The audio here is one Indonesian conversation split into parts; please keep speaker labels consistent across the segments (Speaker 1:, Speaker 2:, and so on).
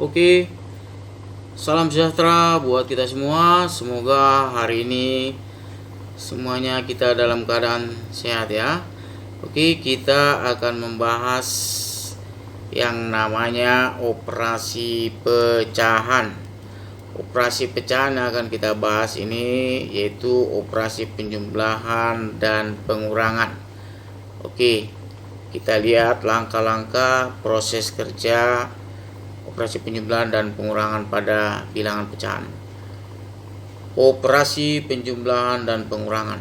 Speaker 1: Oke, salam sejahtera buat kita semua. Semoga hari ini semuanya kita dalam keadaan sehat ya. Oke, kita akan membahas yang namanya operasi pecahan. Operasi pecahan yang akan kita bahas ini yaitu operasi penjumlahan dan pengurangan. Oke, kita lihat langkah-langkah proses kerja operasi penjumlahan dan pengurangan pada bilangan pecahan. Operasi penjumlahan dan pengurangan.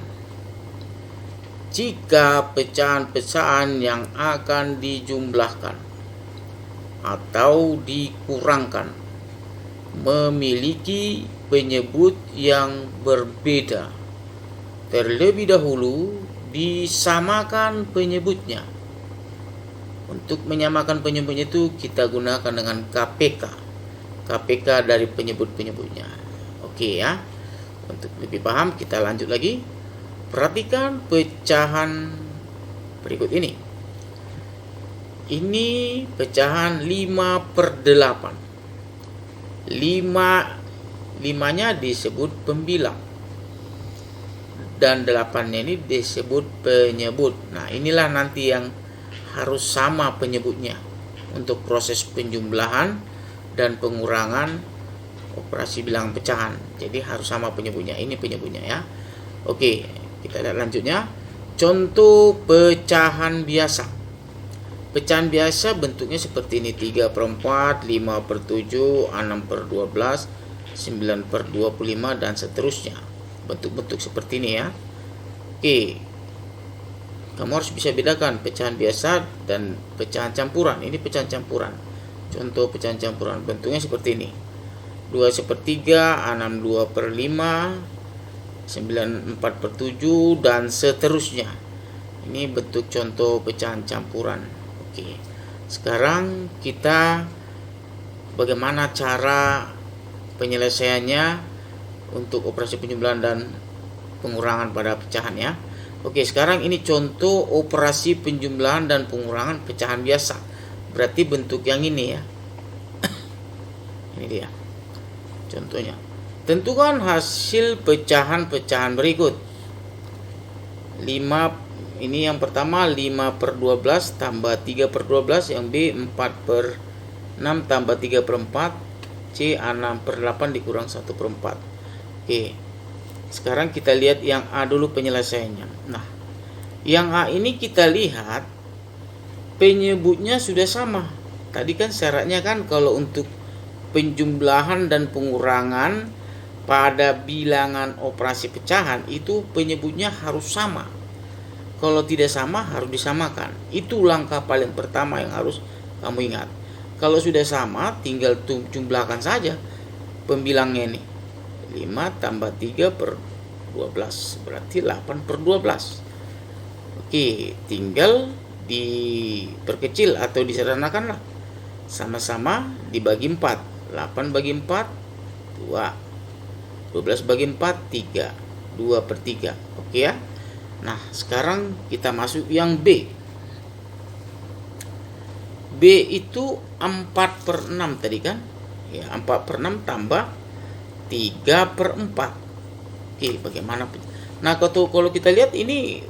Speaker 1: Jika pecahan-pecahan yang akan dijumlahkan atau dikurangkan memiliki penyebut yang berbeda, terlebih dahulu disamakan penyebutnya. Untuk menyamakan penyebutnya itu kita gunakan dengan KPK. KPK dari penyebut-penyebutnya. Oke ya. Untuk lebih paham kita lanjut lagi. Perhatikan pecahan berikut ini. Ini pecahan 5/8. 5-nya disebut pembilang. Dan 8-nya ini disebut penyebut. Nah, inilah nanti yang harus sama penyebutnya untuk proses penjumlahan dan pengurangan operasi bilangan pecahan. Jadi harus sama penyebutnya. Ini penyebutnya ya. Oke, kita lihat lanjutnya. Contoh pecahan biasa. Pecahan biasa bentuknya seperti ini: 3/4, 5/7, 6/12, 9/25 dan seterusnya. Bentuk-bentuk seperti ini ya. Oke, kamu harus bisa bedakan pecahan biasa dan pecahan campuran. Ini pecahan campuran. Contoh pecahan campuran bentuknya seperti ini: 2/3, 6/2/5, 9/4/7 dan seterusnya. Ini bentuk contoh pecahan campuran. Oke. Sekarang kita bagaimana cara penyelesaiannya untuk operasi penjumlahan dan pengurangan pada pecahan ya. Oke, sekarang ini contoh operasi penjumlahan dan pengurangan pecahan biasa. Berarti bentuk yang ini ya. Ini dia contohnya. Tentukan hasil pecahan-pecahan berikut. 5, ini yang pertama 5/12 tambah 3/12, yang B 4/6 tambah 3/4, C 6/8 dikurang 1/4. Oke. Sekarang kita lihat yang A dulu penyelesaiannya. Nah, yang A ini kita lihat penyebutnya sudah sama. Tadi kan syaratnya kan kalau untuk penjumlahan dan pengurangan pada bilangan operasi pecahan itu penyebutnya harus sama. Kalau tidak sama harus disamakan. Itu langkah paling pertama yang harus kamu ingat. Kalau sudah sama tinggal jumlahkan saja pembilangnya ini. 5 tambah 3/12 berarti 8/12. Oke, tinggal diperkecil atau disederhanakan lah. Sama-sama dibagi 4. 8 bagi 4 2. 12 bagi 4 3. 2/3. Oke ya. Nah, sekarang kita masuk yang B. B itu 4/6 tadi kan? Ya, 4/6 tambah 3/4. Oke, bagaimana? Nah, kalau kita lihat ini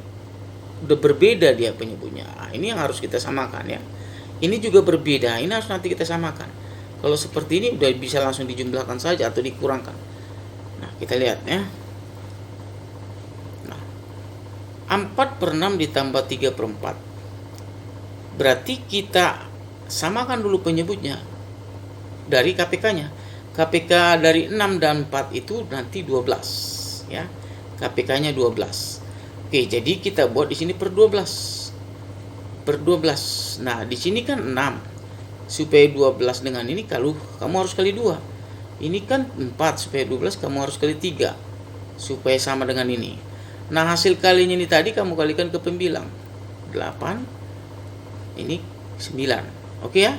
Speaker 1: udah berbeda dia penyebutnya. Nah, ini yang harus kita samakan ya. Ini juga berbeda. Ini harus nanti kita samakan. Kalau seperti ini udah bisa langsung dijumlahkan saja atau dikurangkan. Nah, kita lihat ya. Nah, 4/6 ditambah 3/4. Berarti kita samakan dulu penyebutnya dari KPK-nya. KPK dari 6 dan 4 itu nanti 12 ya. KPK-nya 12. Oke, jadi kita buat di sini per 12. Nah, di sini kan 6. Supaya 12 dengan ini kalau kamu harus kali 2. Ini kan 4, supaya 12 kamu harus kali 3 supaya sama dengan ini. Nah, hasil kalinya ini tadi kamu kalikan ke pembilang. 8 ini 9. Oke ya.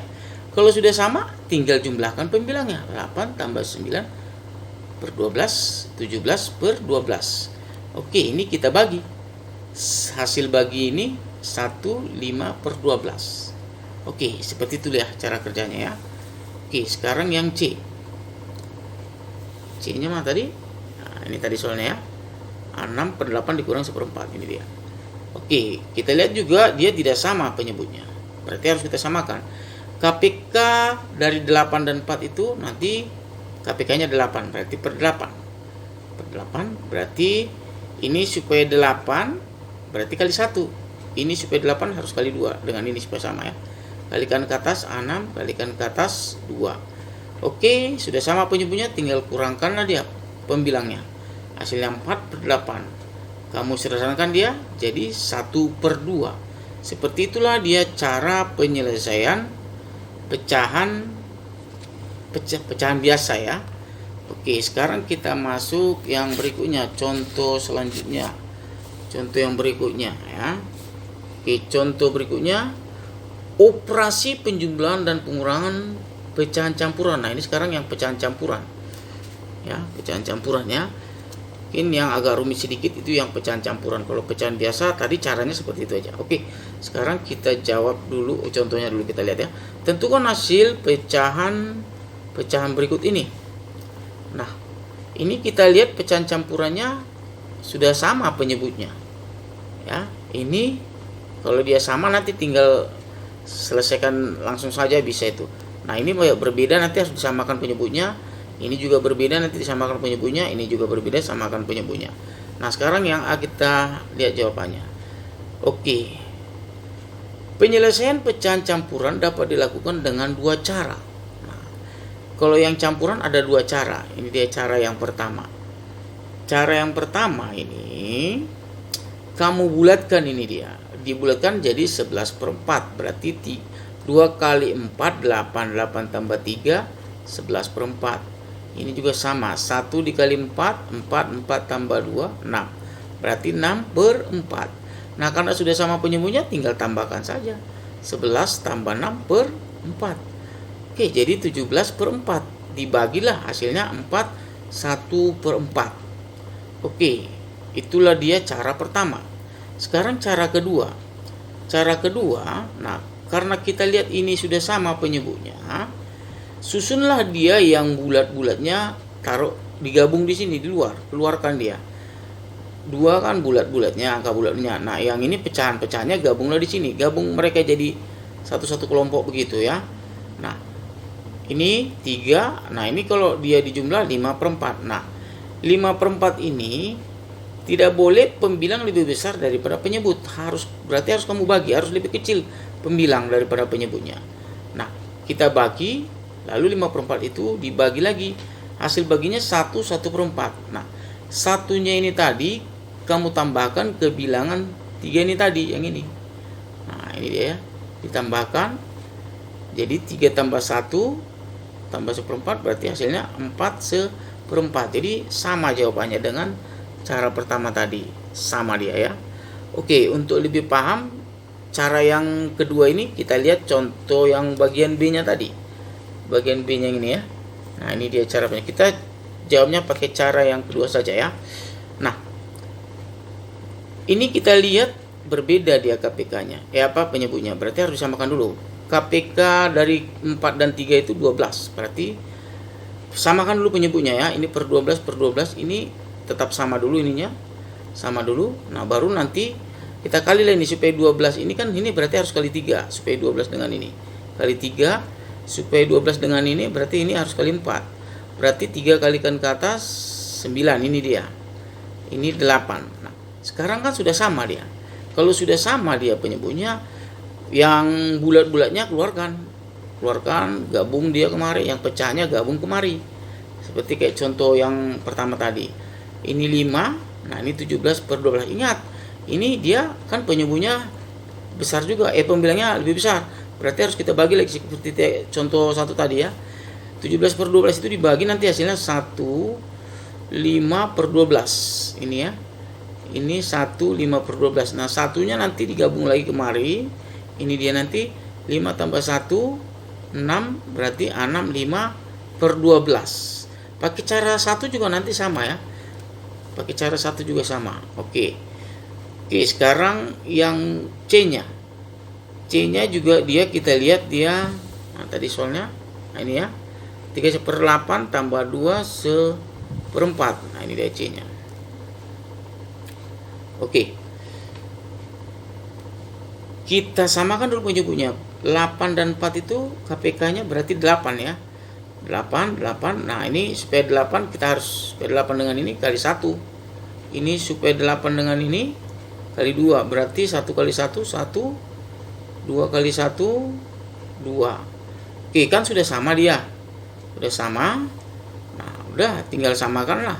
Speaker 1: Kalau sudah sama, tinggal jumlahkan pembilangnya. 8 tambah 9/12, 17/12. Oke, ini kita bagi. Hasil bagi ini 1 5/12. Oke, seperti itu ya cara kerjanya ya. Oke, sekarang yang C. C-nya mana tadi? Nah, ini tadi soalnya ya. 6/8 dikurang 1/4. Ini dia. Oke, kita lihat juga dia tidak sama penyebutnya. Berarti harus kita samakan. KPK dari 8 dan 4 itu nanti KPK-nya 8. Berarti per 8. Per 8 berarti ini supaya 8 berarti kali 1. Ini supaya 8 harus kali 2. Dengan ini supaya sama ya. Kalikan ke atas 6, kalikan ke atas 2. Oke, sudah sama penyebutnya, tinggal kurangkanlah dia pembilangnya. Hasilnya 4/8. Kamu sederhanakan dia jadi 1/2. Seperti itulah dia cara penyelesaian pecahan biasa ya. Oke, sekarang kita masuk yang berikutnya, contoh selanjutnya. Contoh yang berikutnya ya. Oke, contoh berikutnya operasi penjumlahan dan pengurangan pecahan campuran. Nah, ini sekarang yang pecahan campuran. Ya, pecahan campuran ya. Mungkin yang agak rumit sedikit itu yang pecahan campuran. Kalau pecahan biasa tadi caranya seperti itu aja. Oke, sekarang kita jawab dulu, contohnya dulu kita lihat ya. Tentukan hasil pecahan berikut ini. Nah, ini kita lihat pecahan campurannya sudah sama penyebutnya. Ya, ini kalau dia sama nanti tinggal selesaikan langsung saja bisa itu. Nah, ini berbeda nanti harus disamakan penyebutnya. Ini juga berbeda nanti disamakan penyebutnya. Ini juga berbeda samakan penyebutnya. Nah, sekarang yang kita lihat jawabannya. Oke. Penyelesaian pecahan campuran dapat dilakukan dengan 2 cara. Nah, kalau yang campuran ada 2 cara. Ini dia cara yang pertama. Cara yang pertama ini kamu bulatkan, ini dia. Dibulatkan jadi 11/4. Berarti 2 kali 4 8. 8 tambah 3 11/4. Ini juga sama, 1 dikali 4 4 tambah 2 6. Berarti 6/4. Nah, karena sudah sama penyebutnya tinggal tambahkan saja 11 tambah 6/4. Oke, jadi 17/4. Dibagilah hasilnya 4 1/4. Oke, itulah dia cara pertama. Sekarang cara kedua. Cara kedua, nah karena kita lihat ini sudah sama penyebutnya, susunlah dia yang bulat-bulatnya taruh digabung di sini di luar, keluarkan dia. 2 kan bulat-bulatnya, angka bulatnya. Nah, yang ini pecahan-pecahannya gabunglah di sini. Gabung mereka jadi satu-satu kelompok begitu ya. Nah, ini 3. Nah, ini kalau dia dijumlah 5/4. Nah, 5/4 ini tidak boleh pembilang lebih besar daripada penyebut. Berarti harus kamu bagi, harus lebih kecil pembilang daripada penyebutnya. Nah, kita bagi, lalu 5/4 itu dibagi lagi. Hasil baginya 1/4. Nah, satunya ini tadi kamu tambahkan ke bilangan 3 ini tadi, yang ini. Nah, ini dia ya. Ditambahkan. Jadi 3 tambah 1 tambah 1/4 berarti hasilnya 4/4. Jadi sama jawabannya dengan cara pertama tadi, sama dia ya. Oke, untuk lebih paham cara yang kedua ini kita lihat contoh yang bagian B-nya tadi. Bagian B-nya ini ya. Nah, ini dia caranya. Kita jawabnya pakai cara yang kedua saja ya. Nah, ini kita lihat berbeda dia KPK-nya. Penyebutnya. Berarti harus disamakan dulu. KPK dari 4 dan 3 itu 12. Berarti samakan dulu penyebutnya ya. Ini per 12 ini tetap sama dulu ininya. Sama dulu. Nah, baru nanti kita kali lah ini supaya 12 ini kan ini berarti harus kali 3 supaya 12 dengan ini. Kali 3 supaya 12 dengan ini berarti ini harus kali 4. Berarti 3 kalikan ke atas 9, ini dia. Ini 8. Nah, sekarang kan sudah sama dia. Kalau sudah sama dia penyebutnya, yang bulat-bulatnya keluarkan, gabung dia kemari, yang pecahnya gabung kemari. Seperti kayak contoh yang pertama tadi. Ini 5, nah ini 17/12. Ingat, ini dia kan penyebutnya besar juga, pembilangnya lebih besar. Berarti harus kita bagi lagi seperti contoh 1 tadi ya. 17/12 itu dibagi nanti hasilnya 1/5/12. Ini ya. Ini 1/5/12. Nah, satunya nanti digabung lagi kemari. Ini dia nanti 5 tambah 1 6, berarti 6/5/12. Pakai cara 1 juga nanti sama ya. Pakai cara 1 juga sama. Oke, sekarang yang C-nya. C-nya juga dia kita lihat dia. Nah, tadi soalnya. Nah, ini ya. 3/8 tambah 2/4. Nah, ini dia C-nya. Oke. Kita samakan dulu penyebutnya. 8 dan 4 itu KPK-nya berarti 8 ya. 8. Nah, ini supaya 8 kita harus supaya 8 dengan ini kali 1. Ini supaya 8 dengan ini kali 2. Berarti 1 kali 1 1, 2 kali 1 2. Oke, kan sudah sama dia. Sudah sama. Nah, udah tinggal samakan lah.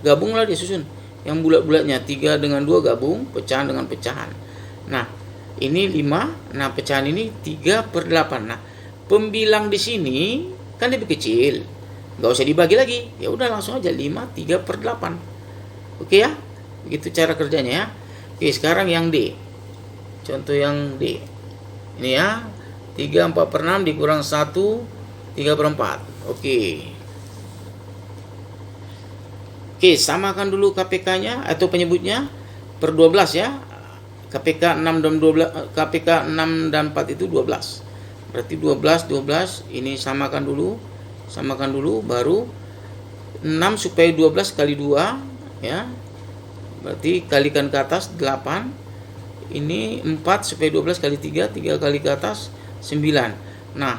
Speaker 1: Gabunglah dia susun. Yang bulat-bulatnya 3 dengan 2 gabung, pecahan dengan pecahan. Nah, ini 5. Nah, pecahan ini 3/8. Nah, pembilang di sini kan lebih kecil. Nggak usah dibagi lagi. Ya udah langsung aja 5 3/8. Oke ya? Begitu cara kerjanya ya. Oke, sekarang yang D. Contoh yang D. Ini ya. 3/4/6 dikurang 1 3/4. Oke. Oke, samakan dulu KPK-nya atau penyebutnya per 12 ya. KPK 6 dan 12, KPK 6 dan 4 itu 12. Berarti 12 ini samakan dulu baru 6 supaya 12 kali 2 ya. Berarti kalikan ke atas 8. Ini 4 supaya 12 kali 3 kali ke atas 9. Nah,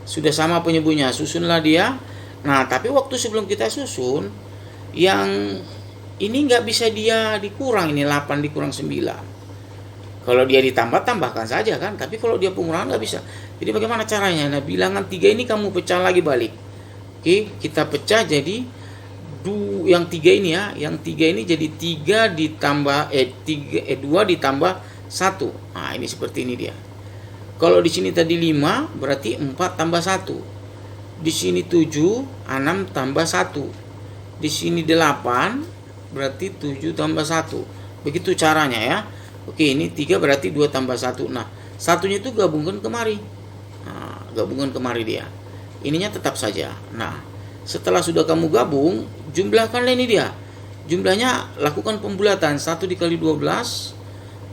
Speaker 1: sudah sama penyebutnya, susunlah dia. Nah, tapi waktu sebelum kita susun yang ini nggak bisa dia dikurang, ini 8 dikurang 9. Kalau dia ditambah, tambahkan saja kan. Tapi kalau dia pengurangan nggak bisa. Jadi bagaimana caranya? Nah, bilangan 3 ini kamu pecah lagi balik. Oke, kita pecah jadi yang 3 ini ya. Yang 3 ini jadi 3 ditambah 2 ditambah 1. Nah, ini seperti ini dia. Kalau di sini tadi 5, berarti 4 tambah 1. Di sini 7, 6 tambah 1. Di sini 8, berarti 7 tambah 1. Begitu caranya ya. Oke, ini 3 berarti 2 tambah 1. Nah, satunya itu gabungkan kemari. Nah, gabungkan kemari dia. Ininya tetap saja. Nah, setelah sudah kamu gabung, jumlahkanlah ini dia. Jumlahnya lakukan pembulatan. 1 dikali 12.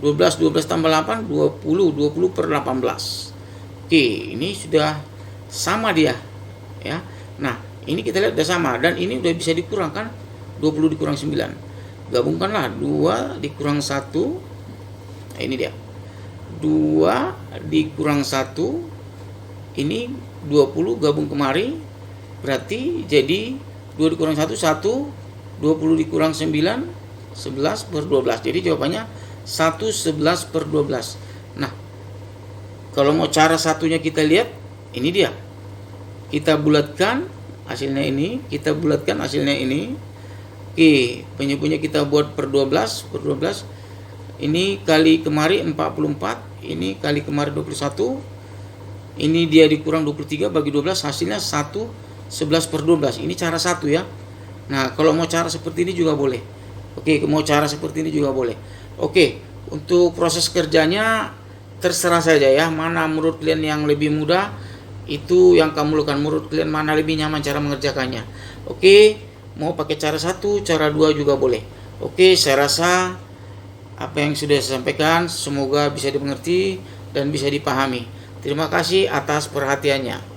Speaker 1: 12 tambah 8, 20/18. Oke, ini sudah sama dia. Ya. Nah, ini kita lihat sudah sama. Dan ini sudah bisa dikurangkan. 20 dikurang 9. Gabungkanlah 2 dikurang 1. Nah, ini dia. 2 dikurang 1. Ini 20 gabung kemari. Berarti jadi 2 dikurang 1 1. 20 dikurang 9 11/12. Jadi jawabannya 1/11/12. Nah, kalau mau cara satunya kita lihat, ini dia. Kita bulatkan hasilnya ini, kita bulatkan hasilnya ini. Oke, penyebutnya kita buat per 12. Ini kali kemari 44, ini kali kemari 21. Ini dia dikurang 23 bagi 12, hasilnya 1/11/12. Ini cara satu ya. Nah, kalau mau cara seperti ini juga boleh. Oke, mau cara seperti ini juga boleh. Oke, untuk proses kerjanya terserah saja ya. Mana menurut kalian yang lebih mudah, itu yang kamu lakukan. Menurut kalian mana lebih nyaman cara mengerjakannya. Oke, mau pakai cara 1, cara 2 juga boleh. Oke, saya rasa apa yang sudah saya sampaikan semoga bisa dimengerti dan bisa dipahami. Terima kasih atas perhatiannya.